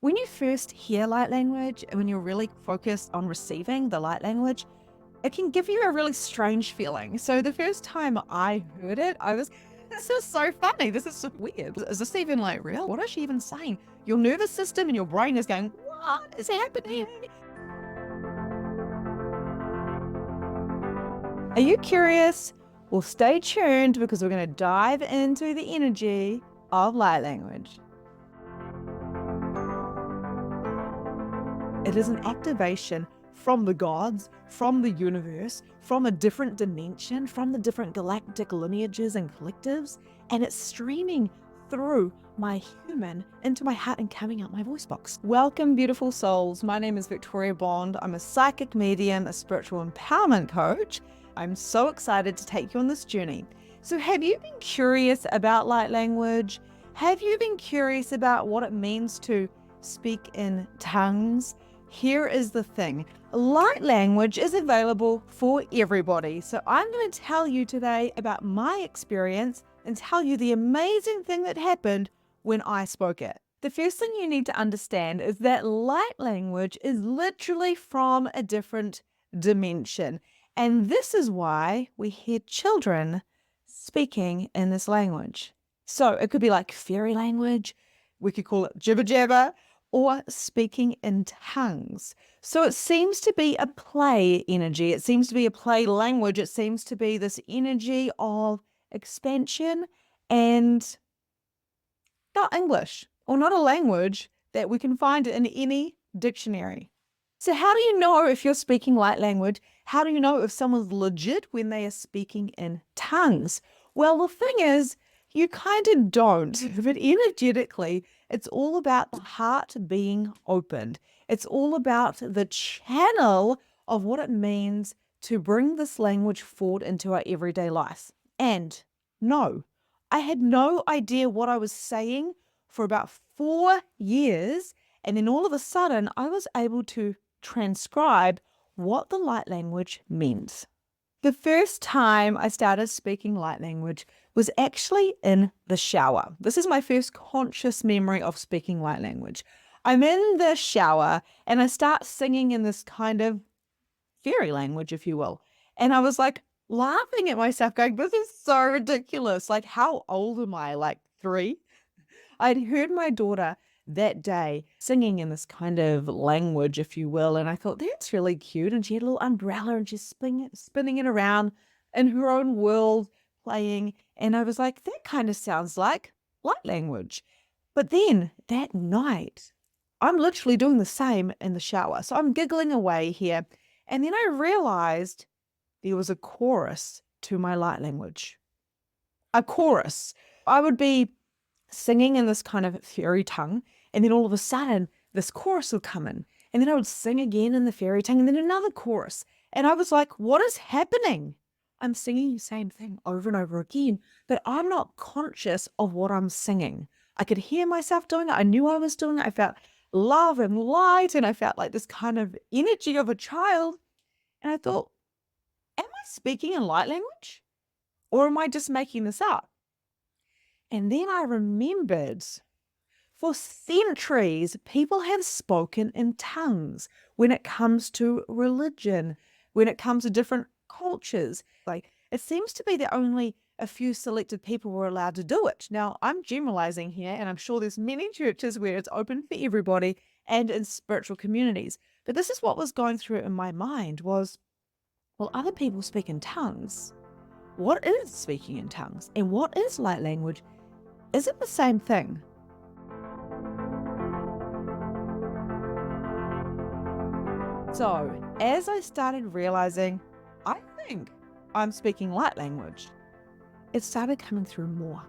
When you first hear light language, and when you're really focused on receiving the light language, it can give you a really strange feeling. So the first time I heard it, I was, this is so funny. This is so weird. Is this even like real? What is she even saying? Your nervous system and your brain is going, what is happening? Are you curious? Well, stay tuned because we're going to dive into the energy of light language. It is an activation from the gods, from the universe, from a different dimension, from the different galactic lineages and collectives, and it's streaming through my human into my heart and coming out my voice box. Welcome, beautiful souls. My name is Victoria Bond. I'm a psychic medium, a spiritual empowerment coach. I'm so excited to take you on this journey. So have you been curious about light language? Have you been curious about what it means to speak in tongues? Here is the thing. Light language is available for everybody. So I'm going to tell you today about my experience and tell you the amazing thing that happened when I spoke it. The first thing you need to understand is that light language is literally from a different dimension. And this is why we hear children speaking in this language. So it could be like fairy language. We could call it jibber jabber, or speaking in tongues. So it seems to be a play energy. It seems to be a play language. It seems to be this energy of expansion and not English or not a language that we can find in any dictionary. So how do you know if you're speaking light language? How do you know if someone's legit when they are speaking in tongues? Well, the thing is, you kind of don't, but energetically, it's all about the heart being opened. It's all about the channel of what it means to bring this language forward into our everyday life. And no, I had no idea what I was saying for about 4 years. And then all of a sudden, I was able to transcribe what the light language meant. The first time I started speaking light language was actually in the shower. This is my first conscious memory of speaking light language. I'm in the shower and I start singing in this kind of fairy language, if you will. And I was like laughing at myself going, this is so ridiculous. Like, how old am I? Like 3? I'd heard my daughter that day singing in this kind of language, if you will. And I thought, that's really cute. And she had a little umbrella and she's spinning it around in her own world, playing. And I was like, that kind of sounds like light language. But then that night, I'm literally doing the same in the shower. So I'm giggling away here. And then I realized there was a chorus to my light language. A chorus. I would be singing in this kind of fairy tongue, and then all of a sudden this chorus would come in, and then I would sing again in the fairy tongue, and then another chorus. And I was like, what is happening? I'm singing the same thing over and over again, but I'm not conscious of what I'm singing. I could hear myself doing it. I knew I was doing it. I felt love and light, and I felt like this kind of energy of a child. And I thought, am I speaking in light language? Or am I just making this up? And then I remembered, for centuries, people have spoken in tongues when it comes to religion, when it comes to different cultures. Like, it seems to be that only a few selected people were allowed to do it. Now, I'm generalizing here, and I'm sure there's many churches where it's open for everybody and in spiritual communities. But this is what was going through in my mind was, well, other people speak in tongues. What is speaking in tongues? And what is light language? Is it the same thing? So, as I started realizing, I think I'm speaking light language, it started coming through more.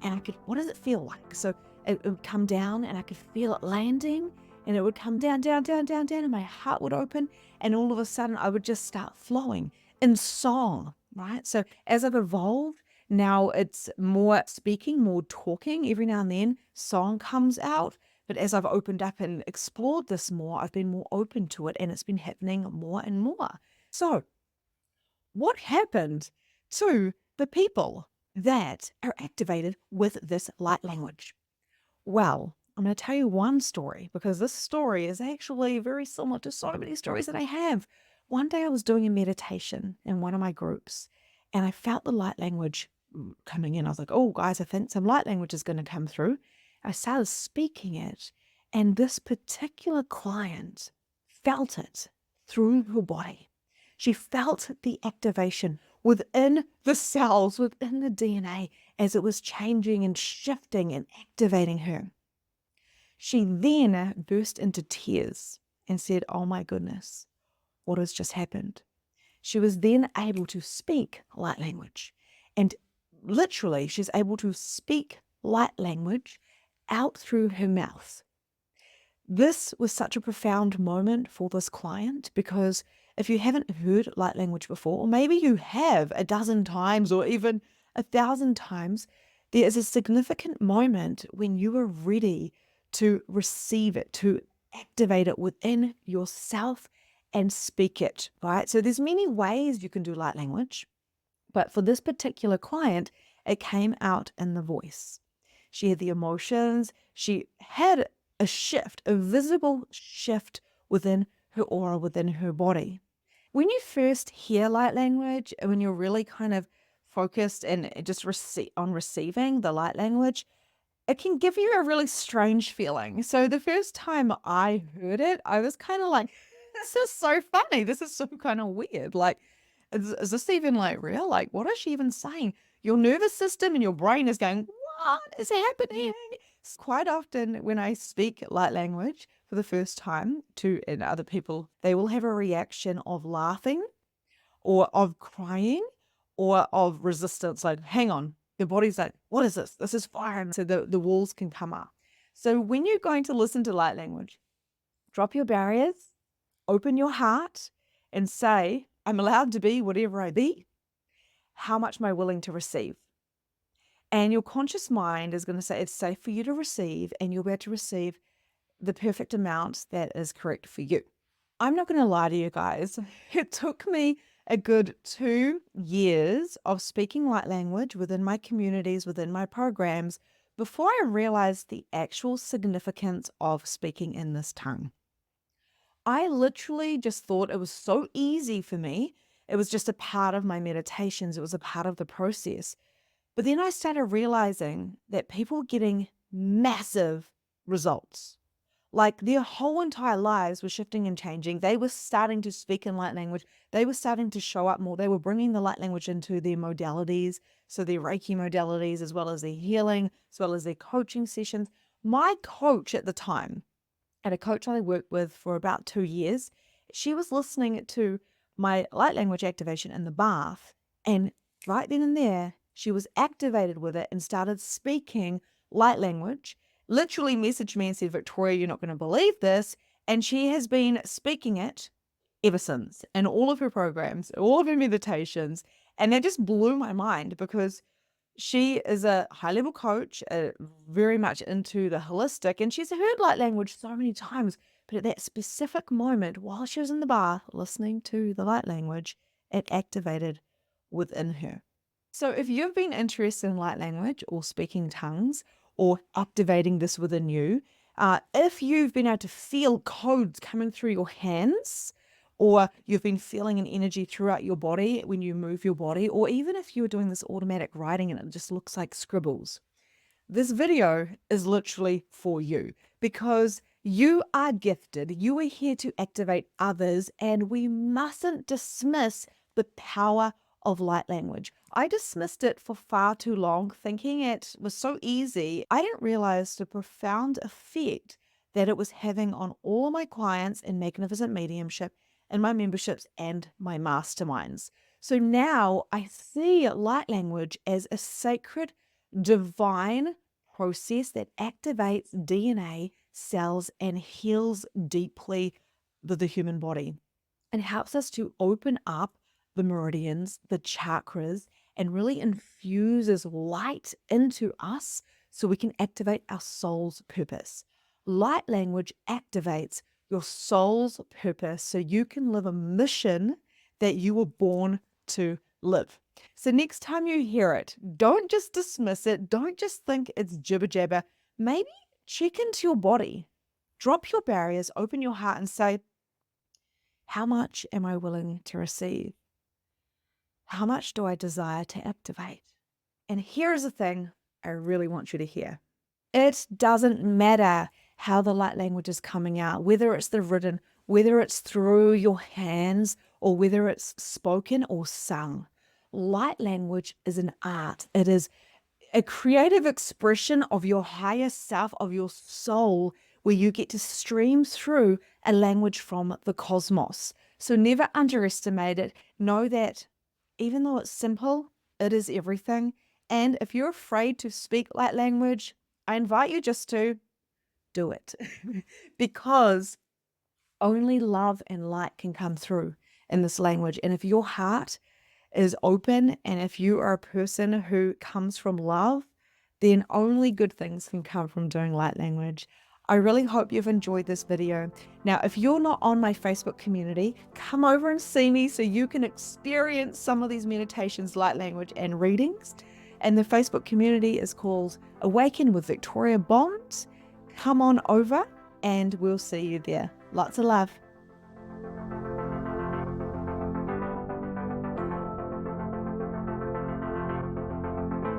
And I could, what does it feel like? So it would come down and I could feel it landing, and it would come down, down, down, down, down, and my heart would open. And all of a sudden I would just start flowing in song, right? So as I've evolved, now it's more speaking, more talking. Every now and then song comes out. But as I've opened up and explored this more, I've been more open to it, and it's been happening more and more. So what happened to the people that are activated with this light language? Well, I'm going to tell you one story because this story is actually very similar to so many stories that I have. One day I was doing a meditation in one of my groups and I felt the light language coming in. I was like, oh, guys, I think some light language is going to come through. I started speaking it, and this particular client felt it through her body. She felt the activation within the cells, within the DNA, as it was changing and shifting and activating her. She then burst into tears and said, oh my goodness, what has just happened? She was then able to speak light language. And literally, she's able to speak light language out through her mouth. This was such a profound moment for this client because if you haven't heard light language before, or maybe you have a dozen times or even 1,000 times, there is a significant moment when you are ready to receive it, to activate it within yourself and speak it, right? So there's many ways you can do light language, but for this particular client, it came out in the voice. She had the emotions, she had a shift, a visible shift within her aura, within her body. When you first hear light language, and when you're really kind of focused and just on receiving the light language, it can give you a really strange feeling. So the first time I heard it, I was kind of like, this is so funny. This is so kind of weird. Like, is this even like real? Like, what is she even saying? Your nervous system and your brain is going, what is happening? Quite often when I speak light language for the first time to and other people, they will have a reaction of laughing or of crying or of resistance. Like, hang on, the body's like, what is this? This is fire. So the walls can come up. So when you're going to listen to light language, drop your barriers, open your heart and say, I'm allowed to be whatever I be. How much am I willing to receive? And your conscious mind is going to say it's safe for you to receive, and you'll be able to receive the perfect amount that is correct for you. I'm not going to lie to you guys. It took me a good 2 years of speaking light language within my communities, within my programs, before I realized the actual significance of speaking in this tongue. I literally just thought it was so easy for me. It was just a part of my meditations. It was a part of the process. But then I started realizing that people were getting massive results. Like their whole entire lives were shifting and changing. They were starting to speak in light language. They were starting to show up more. They were bringing the light language into their modalities. So their Reiki modalities, as well as their healing, as well as their coaching sessions. My coach at the time, and a coach I worked with for about 2 years, she was listening to my light language activation in the bath. And right then and there, she was activated with it and started speaking light language, literally messaged me and said, Victoria, you're not going to believe this. And she has been speaking it ever since in all of her programs, all of her meditations. And that just blew my mind because she is a high-level coach, very much into the holistic, and she's heard light language so many times, but at that specific moment, while she was in the bath listening to the light language, it activated within her. So if you've been interested in light language or speaking tongues or activating this within you, if you've been able to feel codes coming through your hands, or you've been feeling an energy throughout your body when you move your body, or even if you're doing this automatic writing and it just looks like scribbles, this video is literally for you because you are gifted. You are here to activate others, and we mustn't dismiss the power of light language. I dismissed it for far too long, thinking it was so easy. I didn't realize the profound effect that it was having on all of my clients in Magnificent Mediumship and my memberships and my masterminds. So now I see light language as a sacred, divine process that activates DNA cells and heals deeply the human body and helps us to open up the meridians, the chakras, and really infuses light into us so we can activate our soul's purpose. Light language activates your soul's purpose so you can live a mission that you were born to live. So next time you hear it, don't just dismiss it. Don't just think it's jibber jabber. Maybe check into your body, drop your barriers, open your heart and say, how much am I willing to receive? How much do I desire to activate? And here's the thing I really want you to hear. It doesn't matter how the light language is coming out, whether it's the written, whether it's through your hands, or whether it's spoken or sung. Light language is an art. It is a creative expression of your higher self, of your soul, where you get to stream through a language from the cosmos. So never underestimate it. Know that even though it's simple, it is everything. And if you're afraid to speak light language, I invite you just to do it because only love and light can come through in this language. And if your heart is open and if you are a person who comes from love, then only good things can come from doing light language. I really hope you've enjoyed this video. Now, if you're not on my Facebook community, come over and see me so you can experience some of these meditations, light language, and readings. And the Facebook community is called Awaken with Victoria Bond. Come on over and we'll see you there. Lots of love.